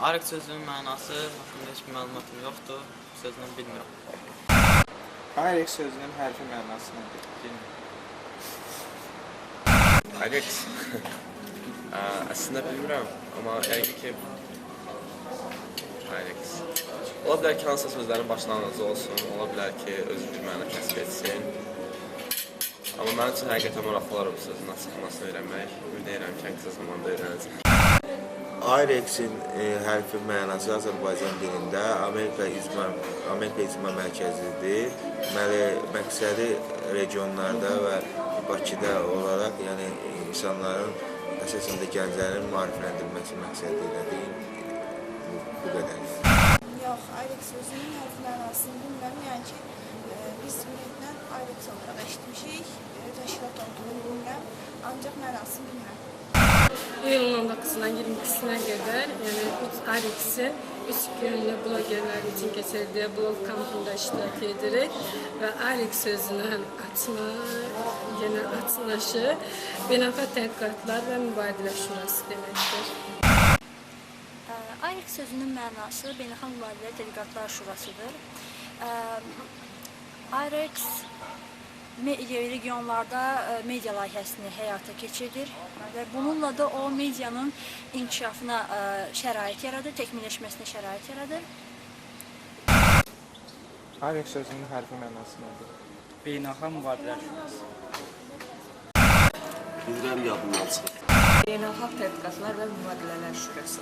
Arıq sözünün mənası haqqında heç bir məlumatım yoxdur. Sözünü bilmirəm. Ayrıq sözünün hərfi mənası nədir? Bilmirəm. Ayrıq əslində bilmirəm, amma yəqin ki Ayrıq. Ola bilər ki, hansısa sözlərin başlanğıcı olsun, ola bilər ki, özü bir məna kəsb etsin. Amma mənim üçün həqiqətən maraqlı olar bu sözün açıqlamasını öyrənmək. Ümid edirəm ki, ən qısa zamanda öyrənəcəm. Ayrexin hərfi mənası Azərbaycan dilində Amerika icma mərkəzidir. Deməli, məqsədi regionlarda və Bakıda olaraq, yəni insanların, əsasən də gənclərin maarifləndirilməsi məqsədi ilədir. Bu qədər. Yox, Ayrıq sözünün hərfi mənasını bilmirəm. Yəni ki, biz ümumiyyətlə Ayrıq olaraq eşitmişik, təşkilat olduğunu bilmirəm, ancaq mənasını bilmirəm. İyulun 19-dan 22-sinə qədər, yəni Ayrıx'in 3 günlük blogerlər üçün keçirdiyi blog kampında iştirak edirik və Ayrıq sözünün açılışı Beynəlxalq Tədqiqatlar və Mübadilə Şurası deməkdir. Ayrıq sözünün mənası Beynəlxalq Mübadilə Tədqiqatlar Şurasıdır. Ayrıq regionlarda media layihəsini həyata keçirir və bununla da o medianın inkişafına şərait yaradır, təkmilləşməsinə şərait yaradır. Ayrıq sözünün hərfi mənası nədir? Beynəlxalq Mübadilə Şurası. Bilirəm, yadımdan çıxır. Beynəlxalq Tədqiqatlar və Mübadilələr Şurası.